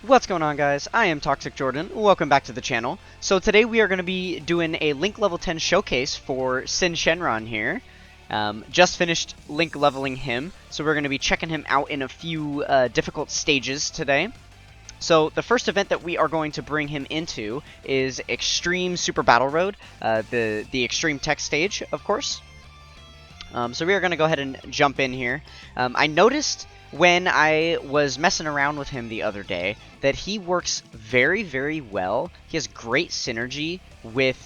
What's going on, guys? I am Toxic Jordan. Welcome back to the channel. So today we are going to be doing a Link level 10 showcase for Syn Shenron here. Just finished Link leveling him, so we're going to be checking him out in a few difficult stages today. So the first event that we are going to bring him into is Extreme Super Battle Road, the Extreme Tech stage, of course. So we are going to go ahead and jump in here. I noticed when I was messing around with him the other day that he works very, very well. He has great synergy with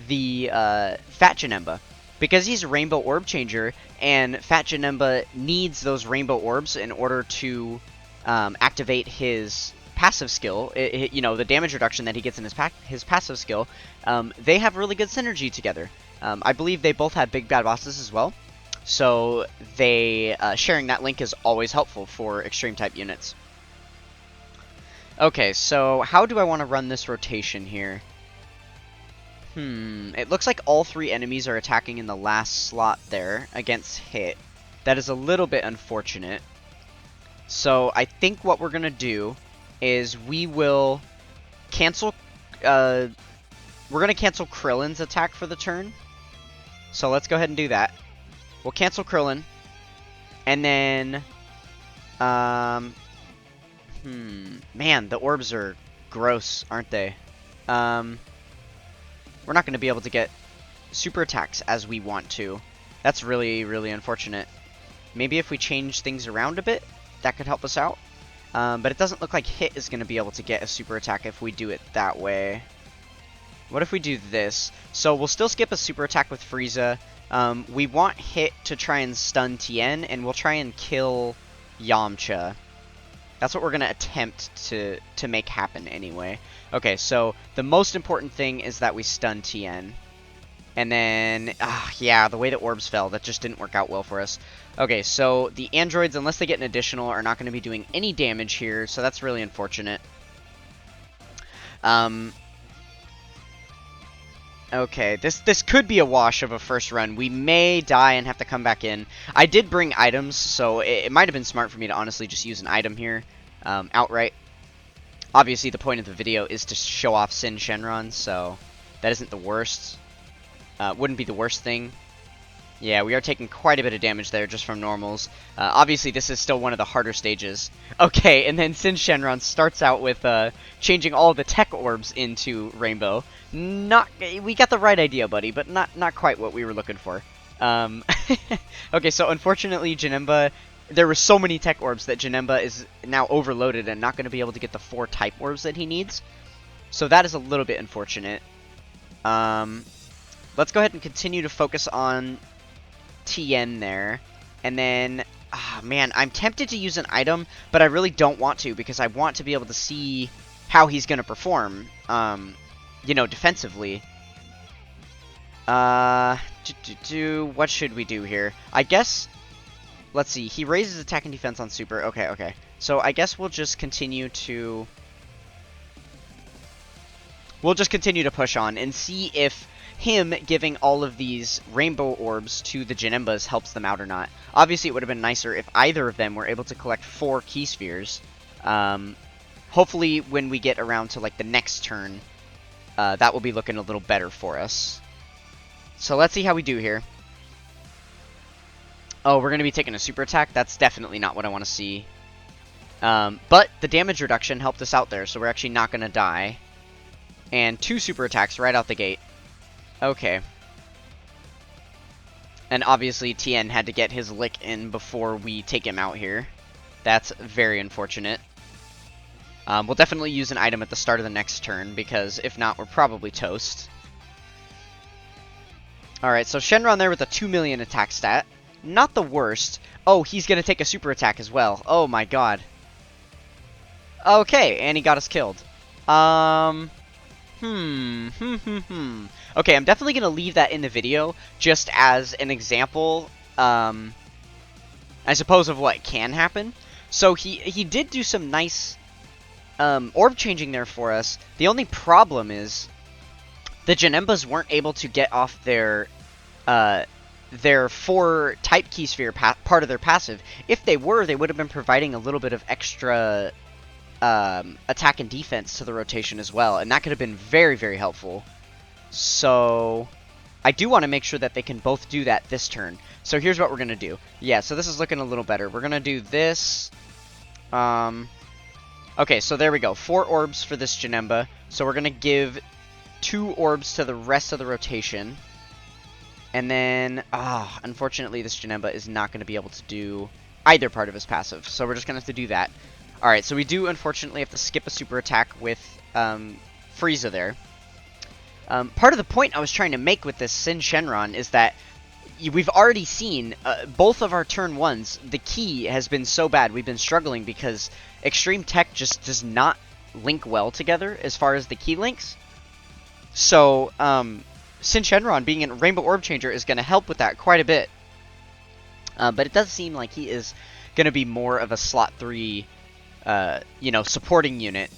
the Fat Janemba. Because he's a Rainbow Orb Changer, and Fat Janemba needs those Rainbow Orbs in order to activate his passive skill, you know, the damage reduction that he gets in his passive skill. They have really good synergy together. I believe they both have big bad bosses as well. So they sharing that link is always helpful for extreme type units. Okay, so how do I want to run this rotation here? It looks like all three enemies are attacking in the last slot there against hit. That is a little bit unfortunate. So I think what we're gonna do is we will cancel. We're gonna cancel Krillin's attack for the turn. So let's go ahead and do that. We'll cancel Krillin, and then, man, the orbs are gross, aren't they? We're not going to be able to get super attacks as we want to. That's really, really unfortunate. Maybe if we change things around a bit, that could help us out. But it doesn't look like Hit is going to be able to get a super attack if we do it that way. What if we do this? So we'll still skip a super attack with Frieza. We want Hit to try and stun Tien, and we'll try and kill Yamcha. That's what we're going to attempt to make happen anyway. Okay, so the most important thing is that we stun Tien. And then, yeah, the way the orbs fell, that just didn't work out well for us. Okay, so the androids, unless they get an additional, are not going to be doing any damage here, so that's really unfortunate. Okay, this could be a wash of a first run. We may die and have to come back in. I did bring items, so it might have been smart for me to honestly just use an item here outright. Obviously, the point of the video is to show off Syn Shenron, so that isn't the worst. Wouldn't be the worst thing. Yeah, we are taking quite a bit of damage there just from normals. Obviously, this is still one of the harder stages. Okay, and then Syn Shenron starts out with changing all the tech orbs into Rainbow. We got the right idea, buddy, but not quite what we were looking for. Okay, so unfortunately, Janemba, there were so many tech orbs that Janemba is now overloaded and not going to be able to get the 4 type orbs that he needs. So that is a little bit unfortunate. Let's go ahead and continue to focus on Tien there. And then, man, I'm tempted to use an item, but I really don't want to because I want to be able to see how he's going to perform, you know, defensively. What should we do here? I guess, let's see, he raises attack and defense on super. Okay. So I guess we'll just continue to push on and see if him giving all of these rainbow orbs to the Janembas helps them out or not. Obviously, it would have been nicer if either of them were able to collect 4 key spheres. Hopefully, when we get around to like the next turn, that will be looking a little better for us. So let's see how we do here. Oh, we're going to be taking a super attack? That's definitely not what I want to see. But the damage reduction helped us out there, so we're actually not going to die. And 2 super attacks right out the gate. Okay. And obviously Tien had to get his lick in before we take him out here. That's very unfortunate. We'll definitely use an item at the start of the next turn, because if not, we're probably toast. Alright, so Shenron there with a 2 million attack stat. Not the worst. Oh, he's going to take a super attack as well. Oh my god. Okay, and he got us killed. Okay, I'm definitely going to leave that in the video just as an example, I suppose, of what can happen. So he did do some nice orb changing there for us. The only problem is the Janembas weren't able to get off their 4 type key sphere part of their passive. If they were, they would have been providing a little bit of extra attack and defense to the rotation as well, and that could have been very, very helpful. So I do want to make sure that they can both do that this turn. So here's what we're going to do. Yeah, so this is looking a little better. We're going to do this. Okay, so there we go. 4 orbs for this Janemba. So we're going to give 2 orbs to the rest of the rotation. And then, unfortunately, this Janemba is not going to be able to do either part of his passive. So we're just going to have to do that. Alright, so we do, unfortunately, have to skip a super attack with Frieza there. Part of the point I was trying to make with this Syn Shenron is that we've already seen both of our turn 1s. The key has been so bad. We've been struggling because Extreme Tech just does not link well together as far as the key links. So, Syn Shenron being a Rainbow Orb Changer is going to help with that quite a bit. But it does seem like he is going to be more of a slot 3, supporting unit.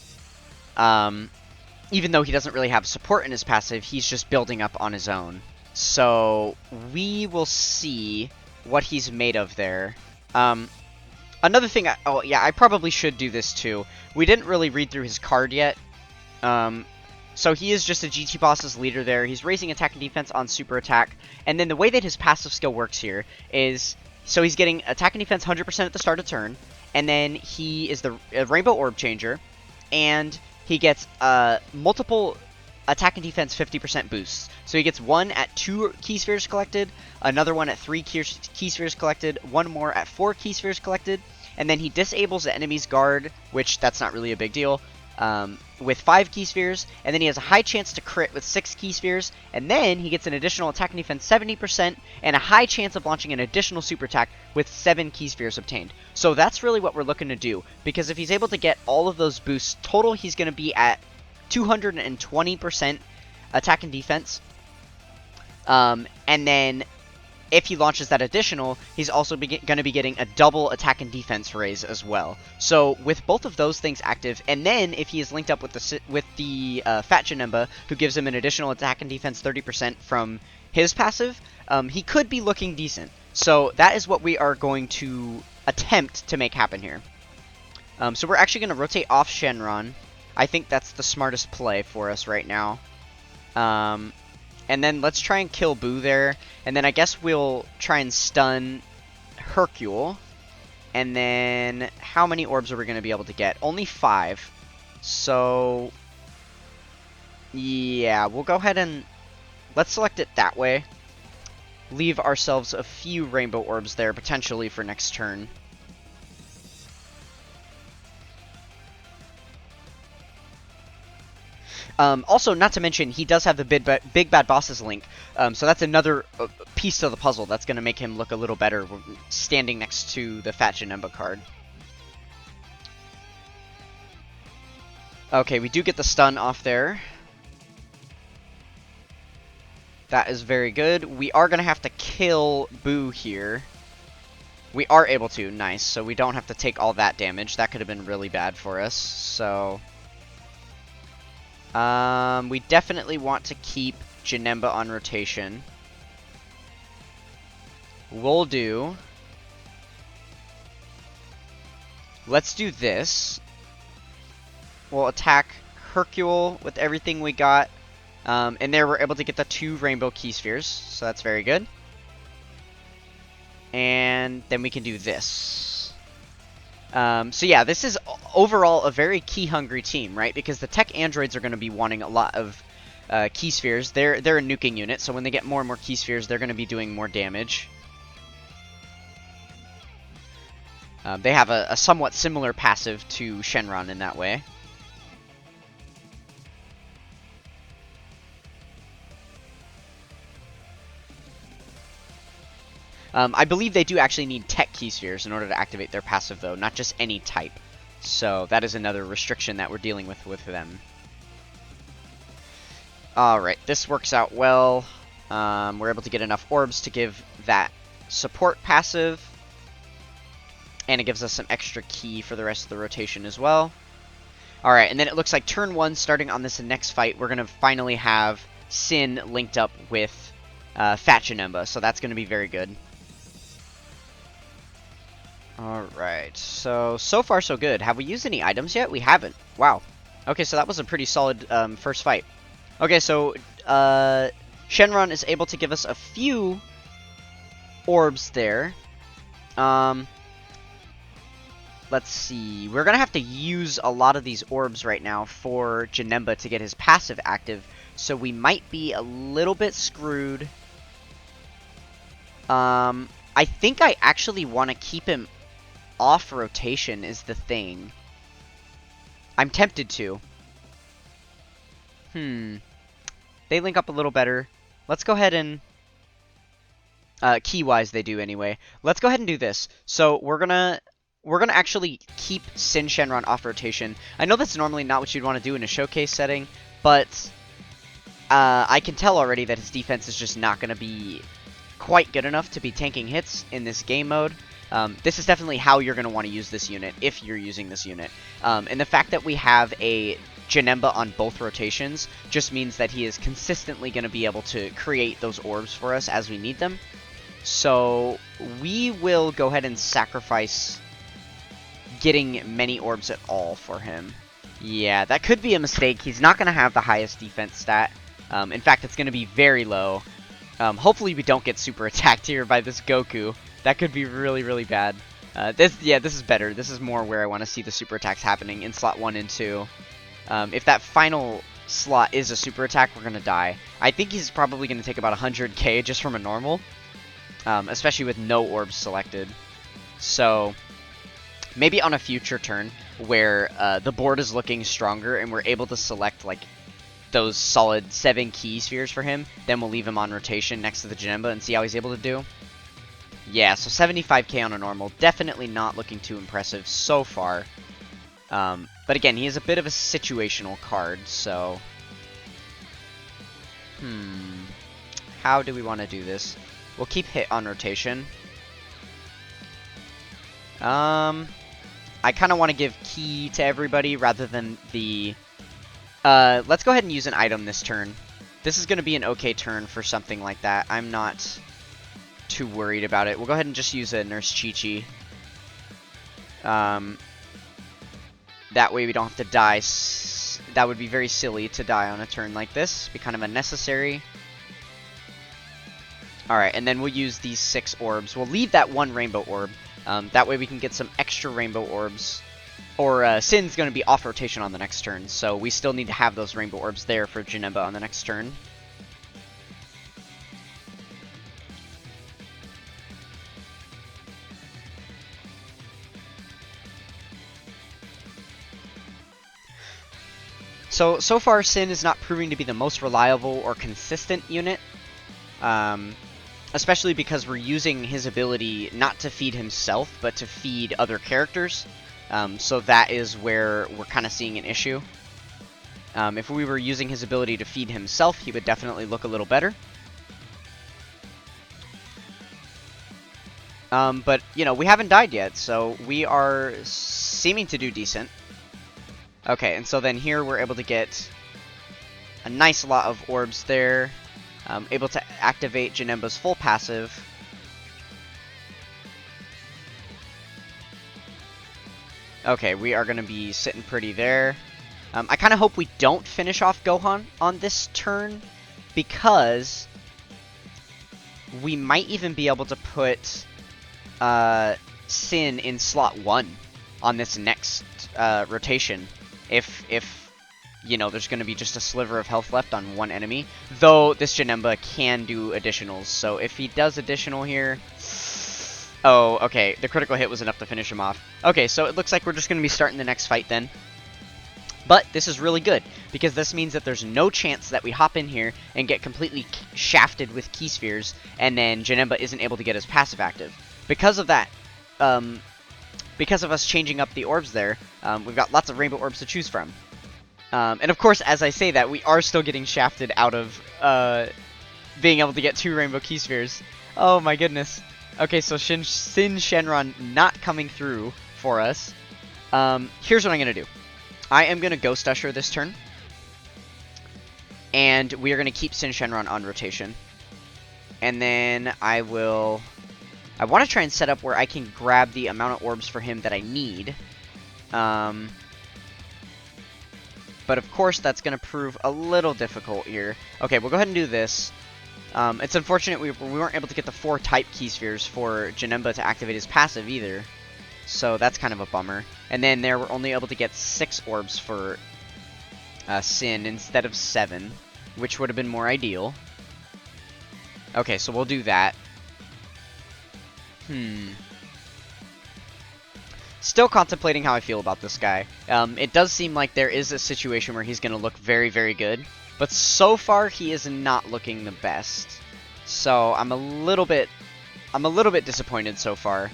Even though he doesn't really have support in his passive, he's just building up on his own. So, we will see what he's made of there. Another thing, I probably should do this too. We didn't really read through his card yet. So he is just a GT Boss's leader there. He's raising attack and defense on super attack. And then the way that his passive skill works here is, so he's getting attack and defense 100% at the start of turn. And then he is the Rainbow Orb Changer. And he gets multiple attack and defense 50% boosts. So he gets one at 2 key spheres collected, another one at 3 key spheres collected, one more at 4 key spheres collected, and then he disables the enemy's guard, which that's not really a big deal, with 5 key spheres, and then he has a high chance to crit with 6 key spheres, and then he gets an additional attack and defense 70%, and a high chance of launching an additional super attack with 7 key spheres obtained. So that's really what we're looking to do, because if he's able to get all of those boosts, total he's going to be at 220% attack and defense. And then if he launches that additional, he's also going to be getting a double attack and defense raise as well. So with both of those things active, and then if he is linked up with the Fat Janemba, who gives him an additional attack and defense 30% from his passive, he could be looking decent. So that is what we are going to attempt to make happen here. So we're actually going to rotate off Shenron. I think that's the smartest play for us right now. And then let's try and kill Boo there. And then I guess we'll try and stun Hercule. And then how many orbs are we going to be able to get? Only 5. So, yeah, we'll go ahead and let's select it that way. Leave ourselves a few rainbow orbs there, potentially for next turn. Also, not to mention, he does have the Big Bad Bosses link, so that's another piece to the puzzle that's going to make him look a little better standing next to the Fat Janemba card. Okay, we do get the stun off there. That is very good. We are going to have to kill Boo here. We are able to, nice, so we don't have to take all that damage. That could have been really bad for us, so... we definitely want to keep Janemba on rotation. We'll do... Let's do this. We'll attack Hercule with everything we got. And there we're able to get the 2 rainbow key spheres, so that's very good. And then we can do this. So yeah, this is overall a very key-hungry team, right? Because the tech androids are going to be wanting a lot of key spheres. They're a nuking unit, so when they get more and more key spheres, they're going to be doing more damage. They have a somewhat similar passive to Shenron in that way. I believe they do actually need tech key spheres in order to activate their passive, though, not just any type. So that is another restriction that we're dealing with them. Alright, this works out well. We're able to get enough orbs to give that support passive. And it gives us some extra key for the rest of the rotation as well. Alright, and then it looks like turn 1, starting on this next fight, we're going to finally have Syn linked up with Fat Janemba, so that's going to be very good. Alright, so far so good. Have we used any items yet? We haven't. Wow. Okay, so that was a pretty solid first fight. Okay, so Shenron is able to give us a few orbs there. Let's see. We're going to have to use a lot of these orbs right now for Janemba to get his passive active, so we might be a little bit screwed. I think I actually want to keep him off rotation is the thing. I'm tempted to. They link up a little better. Let's go ahead and... key-wise, they do anyway. Let's go ahead and do this. So, we're gonna actually keep Syn Shenron off rotation. I know that's normally not what you'd want to do in a showcase setting, but I can tell already that his defense is just not going to be quite good enough to be tanking hits in this game mode. This is definitely how you're going to want to use this unit, if you're using this unit. And the fact that we have a Janemba on both rotations just means that he is consistently going to be able to create those orbs for us as we need them. So we will go ahead and sacrifice getting many orbs at all for him. Yeah, that could be a mistake. He's not going to have the highest defense stat. In fact, it's going to be very low. Hopefully we don't get super attacked here by this Goku. That could be really, really bad. This is better. This is more where I want to see the super attacks happening in slot 1 and 2. If that final slot is a super attack, we're going to die. I think he's probably going to take about 100k just from a normal. Especially with no orbs selected. So, maybe on a future turn where the board is looking stronger and we're able to select like those solid 7 key spheres for him, then we'll leave him on rotation next to the Janemba and see how he's able to do. Yeah, so 75k on a normal, definitely not looking too impressive so far. But again, he is a bit of a situational card, so... How do we want to do this? We'll keep hit on rotation. I kind of want to give key to everybody rather than the... let's go ahead and use an item this turn. This is going to be an okay turn for something like that. I'm not too worried about it. We'll go ahead and just use a Nurse Chi-Chi. That way we don't have to die. That would be very silly to die on a turn like this. Be kind of unnecessary. Alright, and then we'll use these 6 orbs. We'll leave that 1 rainbow orb. That way we can get some extra rainbow orbs. Or Syn's going to be off rotation on the next turn, so we still need to have those rainbow orbs there for Janemba on the next turn. So far, Syn is not proving to be the most reliable or consistent unit. Especially because we're using his ability not to feed himself, but to feed other characters. So that is where we're kind of seeing an issue. If we were using his ability to feed himself, he would definitely look a little better. But, you know, we haven't died yet, so we are seeming to do decent. Okay, and so then here we're able to get a nice lot of orbs there. Able to activate Janemba's full passive. Okay, we are going to be sitting pretty there. I kind of hope we don't finish off Gohan on this turn, because we might even be able to put Syn in slot 1 on this next rotation. If you know, there's going to be just a sliver of health left on one enemy. Though, this Janemba can do additionals. So, if he does additional here... Oh, okay. The critical hit was enough to finish him off. Okay, so it looks like we're just going to be starting the next fight then. But, this is really good. Because this means that there's no chance that we hop in here and get completely shafted with key spheres. And then Janemba isn't able to get his passive active. Because of that... because of us changing up the orbs there, we've got lots of rainbow orbs to choose from. And of course, as I say that, we are still getting shafted out of being able to get 2 rainbow key spheres. Oh my goodness. Okay, so Syn Shenron not coming through for us. Here's what I'm going to do. I am going to Ghost Usher this turn. And we are going to keep Syn Shenron on rotation. And then I will I want to try and set up where I can grab the amount of orbs for him that I need. But of course, that's going to prove a little difficult here. Okay, we'll go ahead and do this. It's unfortunate we weren't able to get the 4 type key spheres for Janemba to activate his passive either. So that's kind of a bummer. And then there we're only able to get 6 orbs for Syn instead of 7, which would have been more ideal. Okay, so we'll do that. Still contemplating how I feel about this guy. It does seem like there is a situation where he's going to look very, very good. But so far, he is not looking the best. So I'm a little bit disappointed so far.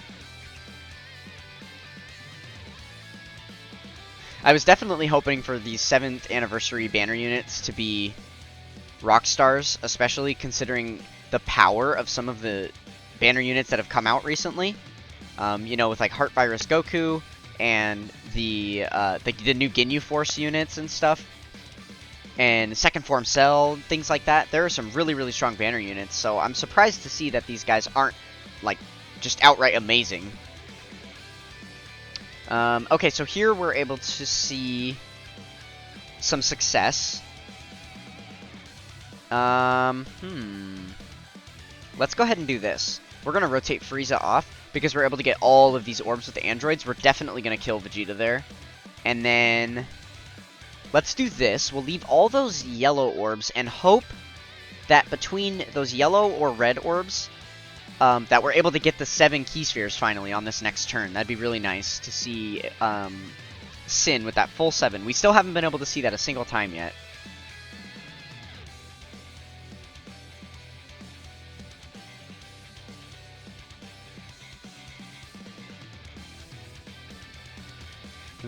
I was definitely hoping for the 7th anniversary banner units to be rock stars, especially considering the power of some of the banner units that have come out recently. You know, with like Heart Virus Goku and the new Ginyu Force units and stuff, and Second Form Cell, things like that. There are some really, really strong banner units, so I'm surprised to see that these guys aren't like just outright amazing. Okay, so here we're able to see some success. Let's go ahead and do this. We're going to rotate Frieza off, because we're able to get all of these orbs with the androids. We're definitely going to kill Vegeta there. And then, let's do this. We'll leave all those yellow orbs, and hope that between those yellow or red orbs, that we're able to get the 7 key spheres finally on this next turn. That'd be really nice to see Syn with that full 7. We still haven't been able to see that a single time yet.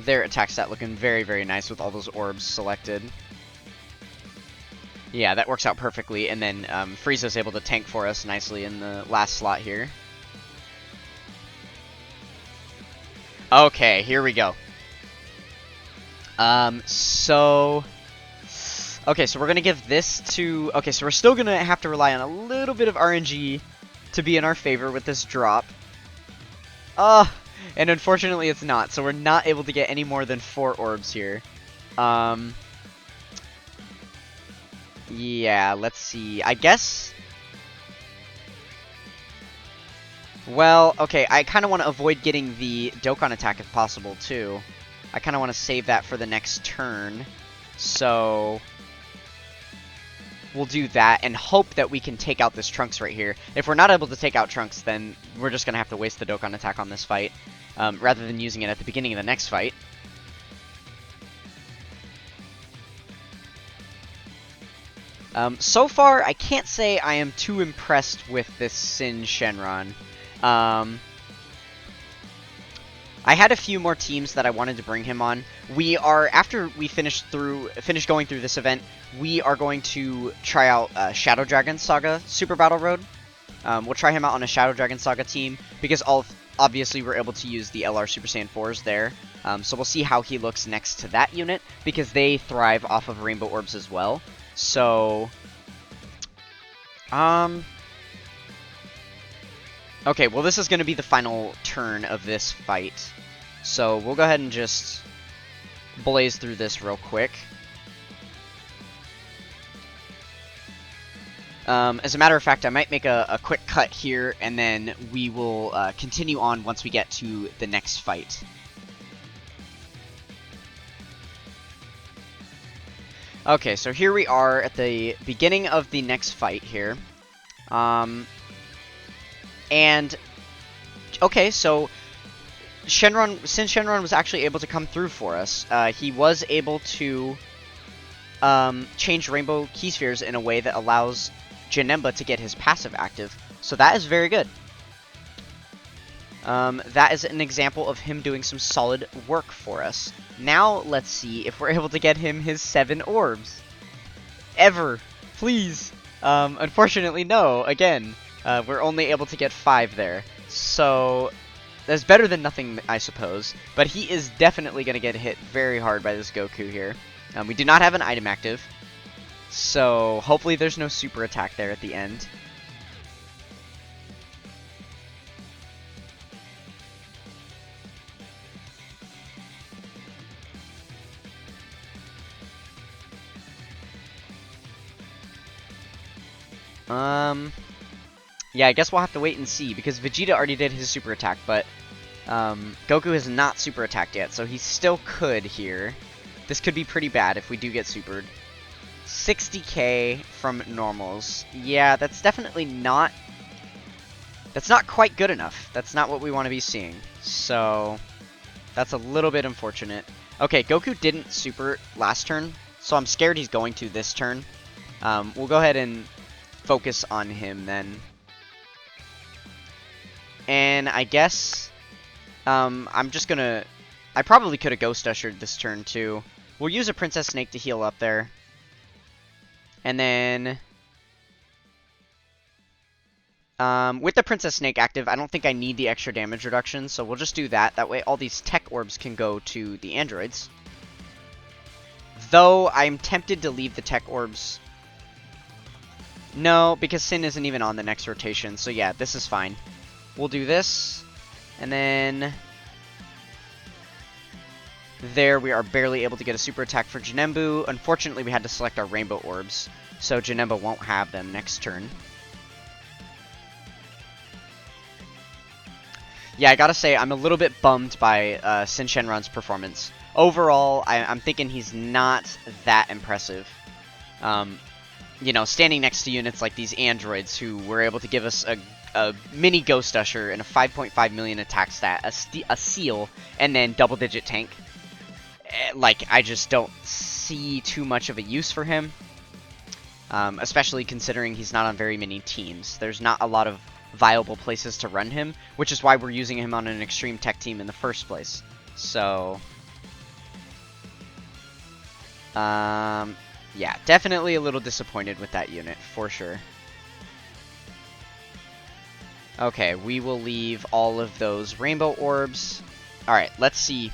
Their attack stat looking very, very nice with all those orbs selected. Yeah, that works out perfectly, and then Frieza's able to tank for us nicely in the last slot here. Okay, here we go. Okay, so we're gonna give this to... Okay, so we're still gonna have to rely on a little bit of RNG to be in our favor with this drop. And unfortunately it's not, so we're not able to get any more than 4 orbs here. Yeah, let's see. I guess... Well, okay, I kind of want to avoid getting the Dokkan attack if possible, too. I kind of want to save that for the next turn. So... we'll do that and hope that we can take out this Trunks right here. If we're not able to take out Trunks, then we're just going to have to waste the Dokkan attack on this fight, rather than using it at the beginning of the next fight. So far, I can't say I am too impressed with this Syn Shenron. I had a few more teams that I wanted to bring him on. We are, after we finish going through this event, we are going to try out Shadow Dragon Saga Super Battle Road. We'll try him out on a Shadow Dragon Saga team, because obviously we're able to use the LR Super Saiyan 4s there. So we'll see how he looks next to that unit, because they thrive off of Rainbow Orbs as well. So, okay, well this is going to be the final turn of this fight. So we'll go ahead and just blaze through this real quick. As a matter of fact, I might make a quick cut here, and then we will continue on once we get to the next fight. Okay, so here we are at the beginning of the next fight here. And, okay, so Syn Shenron was actually able to come through for us. He was able to change Rainbow Key Spheres in a way that allows Janemba to get his passive active. So that is very good. That is an example of him doing some solid work for us. Now, let's see if we're able to get him his 7 orbs. Ever. Please. Unfortunately, no. Again, we're only able to get 5 there. So, that's better than nothing, I suppose. But he is definitely going to get hit very hard by this Goku here. We do not have an item active. So, hopefully there's no super attack there at the end. Yeah, I guess we'll have to wait and see, because Vegeta already did his super attack, but Goku has not super attacked yet, so he still could here. This could be pretty bad if we do get supered. 60k from normals. Yeah, that's definitely not... That's not quite good enough. That's not what we want to be seeing. So, that's a little bit unfortunate. Okay, Goku didn't super last turn, so I'm scared he's going to this turn. We'll go ahead and focus on him then. And I guess I'm just gonna... I probably could have Ghost Ushered this turn too. We'll use a Princess Snake to heal up there. And then... with the Princess Snake active, I don't think I need the extra damage reduction, so we'll just do that. That way all these tech orbs can go to the androids. Though, I'm tempted to leave the tech orbs... No, because Syn isn't even on the next rotation, so yeah, this is fine. We'll do this, and then... There, we are barely able to get a super attack for Janembu. Unfortunately, we had to select our rainbow orbs, so Janemba won't have them next turn. Yeah, I gotta say, I'm a little bit bummed by Syn Shenron's performance. Overall, I'm thinking he's not that impressive. You know, standing next to units like these androids who were able to give us a mini Ghost Usher and a 5.5 million attack stat, a seal, and then double-digit tank. Like, I just don't see too much of a use for him. Especially considering he's not on very many teams. There's not a lot of viable places to run him, which is why we're using him on an extreme tech team in the first place. So, yeah, definitely a little disappointed with that unit, for sure. Okay, we will leave all of those rainbow orbs. Alright, let's see.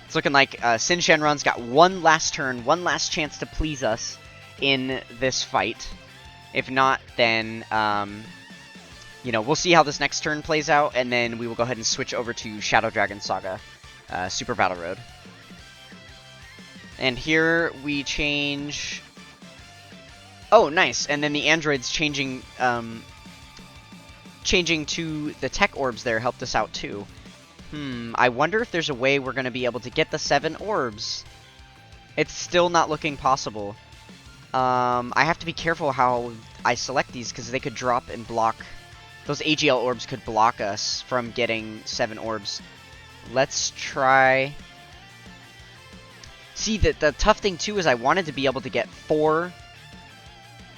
It's looking like Syn Shenron's got one last turn, one last chance to please us in this fight. If not, then, you know, we'll see how this next turn plays out, and then we will go ahead and switch over to Shadow Dragon Saga, Super Battle Road. And here we change... Oh, nice! And then the androids changing to the tech orbs there helped us out too. I wonder if there's a way we're going to be able to get the 7 orbs. It's still not looking possible. I have to be careful how I select these, because they could drop and block... Those AGL orbs could block us from getting 7 orbs. Let's try... See, the tough thing too is I wanted to be able to get 4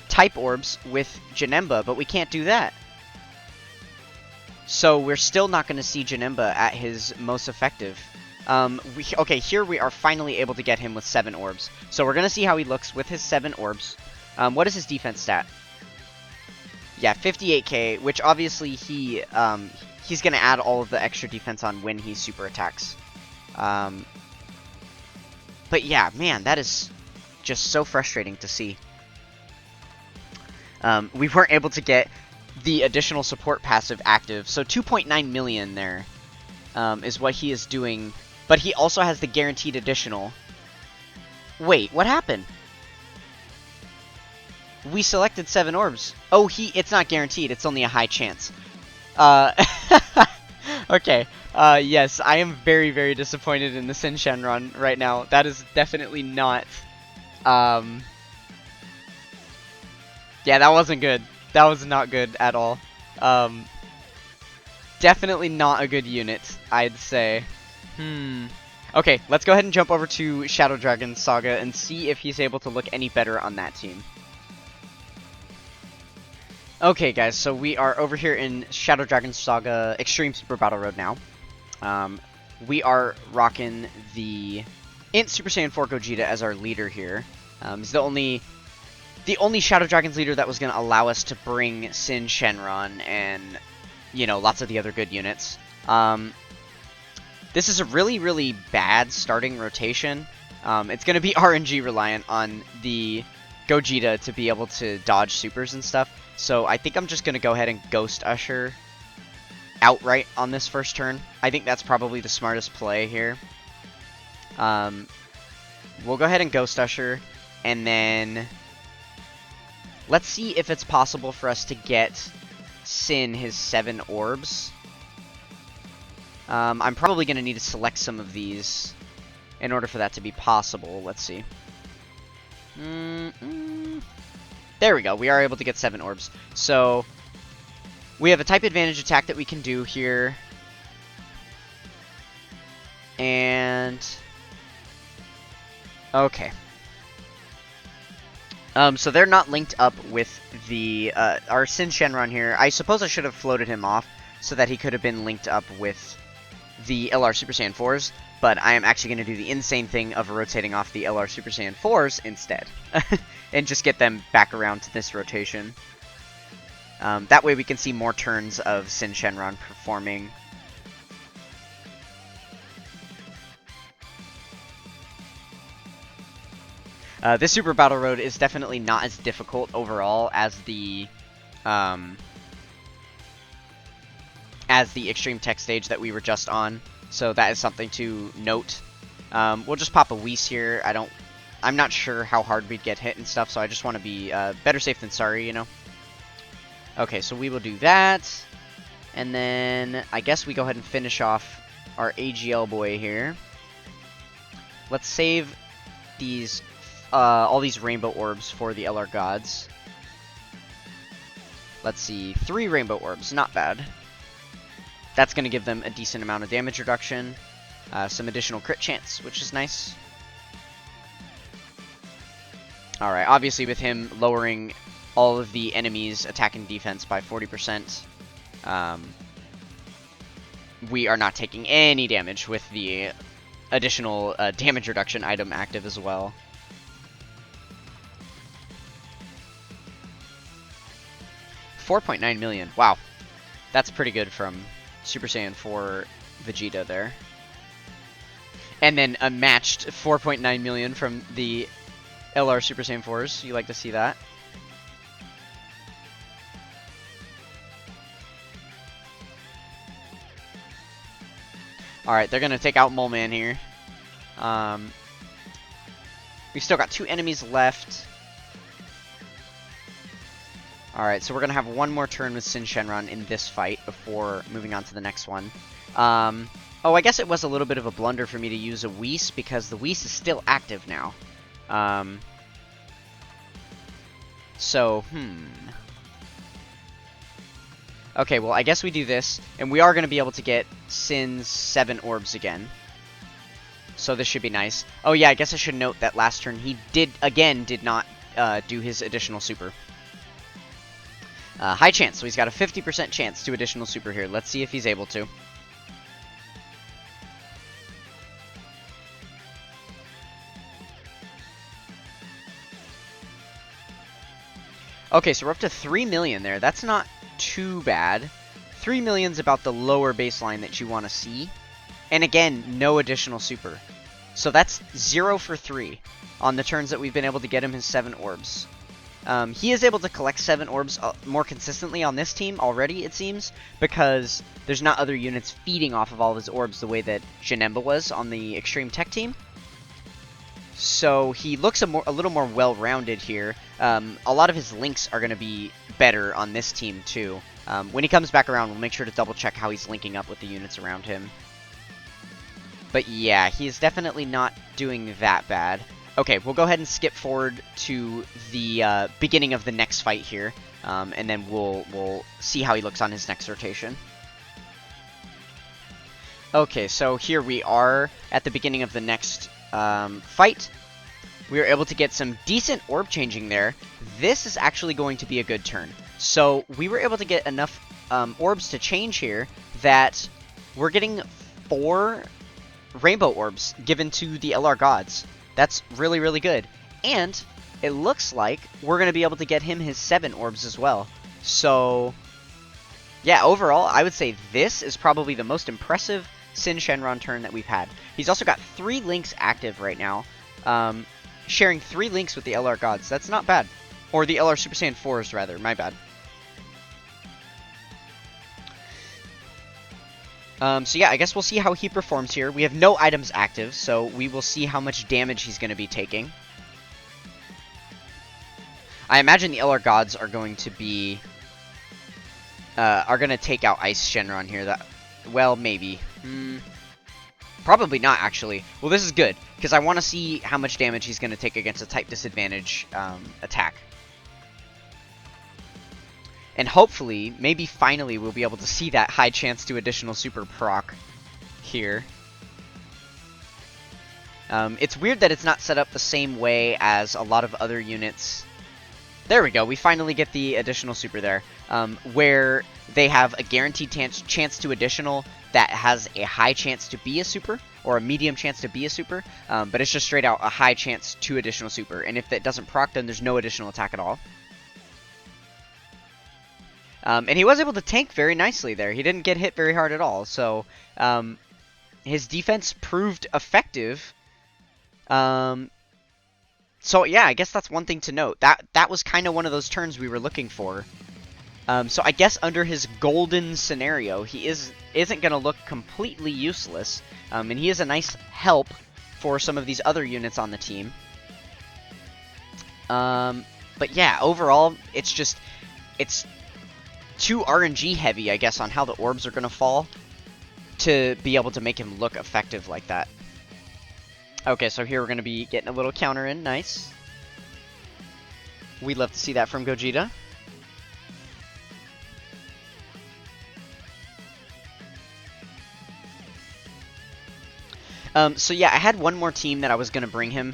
type orbs with Janemba, but we can't do that. So we're still not going to see Janemba at his most effective. Okay, here we are finally able to get him with 7 orbs. So we're going to see how he looks with his 7 orbs. What is his defense stat? Yeah, 58k, which obviously he's going to add all of the extra defense on when he super attacks. But yeah, man, that is just so frustrating to see. We weren't able to get the additional support passive active, so 2.9 million there is what he is doing, but he also has the guaranteed additional. Wait, what happened? We selected 7 orbs. Oh, it's not guaranteed, it's only a high chance. Okay, yes, I am very, very disappointed in the Syn Shenron right now. That is definitely not, yeah, that wasn't good. That was not good at all. Definitely not a good unit, I'd say. Okay, let's go ahead and jump over to Shadow Dragon Saga and see if he's able to look any better on that team. Okay, guys, so we are over here in Shadow Dragon Saga Extreme Super Battle Road now. We are rocking the Int Super Saiyan 4 Gogeta as our leader here. He's the only Shadow Dragon's leader that was going to allow us to bring Syn Shenron and, you know, lots of the other good units. This is a really, really bad starting rotation. It's going to be RNG reliant on the Gogeta to be able to dodge supers and stuff. So I think I'm just going to go ahead and Ghost Usher outright on this first turn. I think that's probably the smartest play here. We'll go ahead and Ghost Usher, and then Let's see if it's possible for us to get Syn his 7 orbs. I'm probably going to need to select some of these in order for that to be possible. Let's see. There we go. We are able to get 7 orbs. So, we have a type advantage attack that we can do here. And... okay. So they're not linked up with the, our Syn Shenron here. I suppose I should have floated him off so that he could have been linked up with the LR Super Saiyan 4s, but I am actually going to do the insane thing of rotating off the LR Super Saiyan 4s instead. And just get them back around to this rotation. That way we can see more turns of Syn Shenron performing. This Super Battle Road is definitely not as difficult overall as the Extreme Tech stage that we were just on. So that is something to note. We'll just pop a Whis here. I'm not sure how hard we'd get hit and stuff, so I just want to be better safe than sorry, you know? Okay, so we will do that. And then I guess we go ahead and finish off our AGL boy here. Let's save these all these rainbow orbs for the LR gods. Let's see, 3 rainbow orbs, not bad. That's going to give them a decent amount of damage reduction, some additional crit chance, which is nice. Alright, obviously with him lowering all of the enemies' attack and defense by 40%, we are not taking any damage with the additional damage reduction item active as well. $4.9 million. Wow. That's pretty good from Super Saiyan 4 Vegeta there. And then a matched 4.9 million from the LR Super Saiyan 4s. You like to see that. Alright, they're going to take out Mole Man here. We've still got 2 enemies left. Alright, so we're going to have one more turn with Syn Shenron in this fight before moving on to the next one. Oh, I guess it was a little bit of a blunder for me to use a Whis because the Whis is still active now. Okay, well, I guess we do this, and we are going to be able to get Syn's 7 orbs again. So this should be nice. Oh yeah, I guess I should note that last turn he did not do his additional super. High chance, so he's got a 50% chance to additional super here. Let's see if he's able to. Okay, so we're up to 3 million there. That's not too bad. 3 million's about the lower baseline that you want to see. And again, no additional super. So that's 0 for 3 on the turns that we've been able to get him his 7 orbs. He is able to collect 7 orbs more consistently on this team already, it seems, because there's not other units feeding off of all of his orbs the way that Janemba was on the Extreme Tech team. So he looks a little more well-rounded here. A lot of his links are going to be better on this team, too. When he comes back around, we'll make sure to double-check how he's linking up with the units around him. But yeah, he's definitely not doing that bad. Okay, we'll go ahead and skip forward to the beginning of the next fight here, and then we'll see how he looks on his next rotation. Okay, so here we are at the beginning of the next fight. We were able to get some decent orb changing there. This is actually going to be a good turn. So we were able to get enough orbs to change here that we're getting 4 rainbow orbs given to the LR gods. That's really, really good. And it looks like we're going to be able to get him his 7 orbs as well. So, yeah, overall, I would say this is probably the most impressive Syn Shenron turn that we've had. He's also got 3 links active right now. Sharing 3 links with the LR gods. That's not bad. Or the LR Super Saiyan 4s, rather. My bad. So yeah, I guess we'll see how he performs here. We have no items active, so we will see how much damage he's going to be taking. I imagine the LR Gods are going to be... are going to take out Ice Shenron here. That, well, maybe. Probably not, actually. Well, this is good, because I want to see how much damage he's going to take against a type disadvantage attack. And hopefully, maybe finally, we'll be able to see that high chance to additional super proc here. It's weird that it's not set up the same way as a lot of other units. There we go, we finally get the additional super there, where they have a guaranteed chance to additional that has a high chance to be a super, or a medium chance to be a super, but it's just straight out a high chance to additional super, and if that doesn't proc, then there's no additional attack at all. And he was able to tank very nicely there. He didn't get hit very hard at all, so his defense proved effective. So yeah, I guess that's one thing to note. That was kind of one of those turns we were looking for. So I guess under his golden scenario, he isn't going to look completely useless, and he is a nice help for some of these other units on the team. But yeah, overall, it's too RNG heavy, I guess, on how the orbs are going to fall to be able to make him look effective like that. Okay, so here we're going to be getting a little counter in. Nice. We'd love to see that from Gogeta. So yeah, I had one more team that I was going to bring him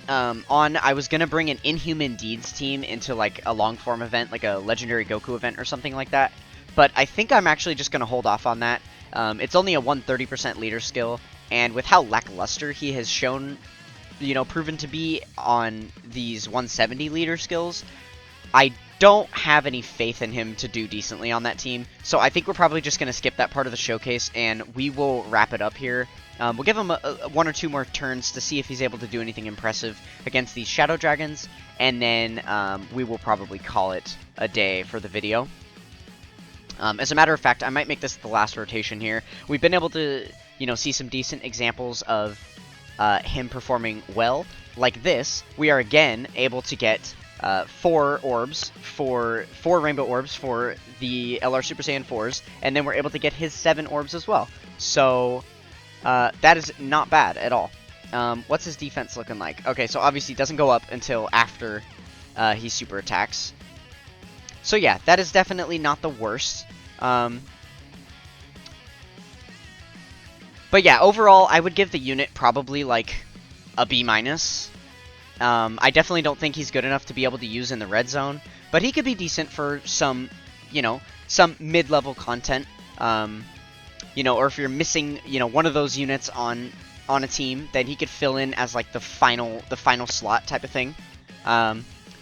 on. I was going to bring an Inhuman Deeds team into like a long form event, like a Legendary Goku event or something like that. But I think I'm actually just going to hold off on that. It's only a 130% leader skill, and with how lackluster he has shown, proven to be on these 170 leader skills, I don't have any faith in him to do decently on that team. So I think we're probably just going to skip that part of the showcase, and we will wrap it up here. We'll give him one or two more turns to see if he's able to do anything impressive against these Shadow Dragons, and then we will probably call it a day for the video. As a matter of fact, I might make this the last rotation here. We've been able to, see some decent examples of him performing well. Like this, we are again able to get 4 rainbow orbs for the LR Super Saiyan 4s, and then we're able to get his 7 orbs as well. So that is not bad at all. What's his defense looking like? Okay, so obviously it doesn't go up until after he super attacks. So yeah, that is definitely not the worst. But yeah, overall, I would give the unit probably like a B-. I definitely don't think he's good enough to be able to use in the red zone, but he could be decent for some, some mid-level content. Or if you're missing, one of those units on a team, then he could fill in as like the final slot type of thing.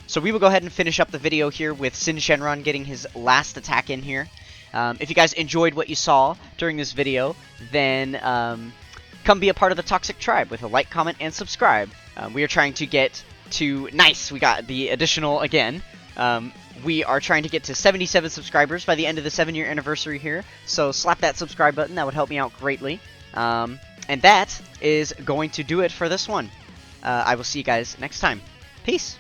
So we will go ahead and finish up the video here with Syn Shenron getting his last attack in here. If you guys enjoyed what you saw during this video, then come be a part of the Toxic Tribe with a like, comment, and subscribe. We are trying to get to... Nice! We got the additional again. We are trying to get to 77 subscribers by the end of the 7-year anniversary here. So slap that subscribe button. That would help me out greatly. And that is going to do it for this one. I will see you guys next time. Peace!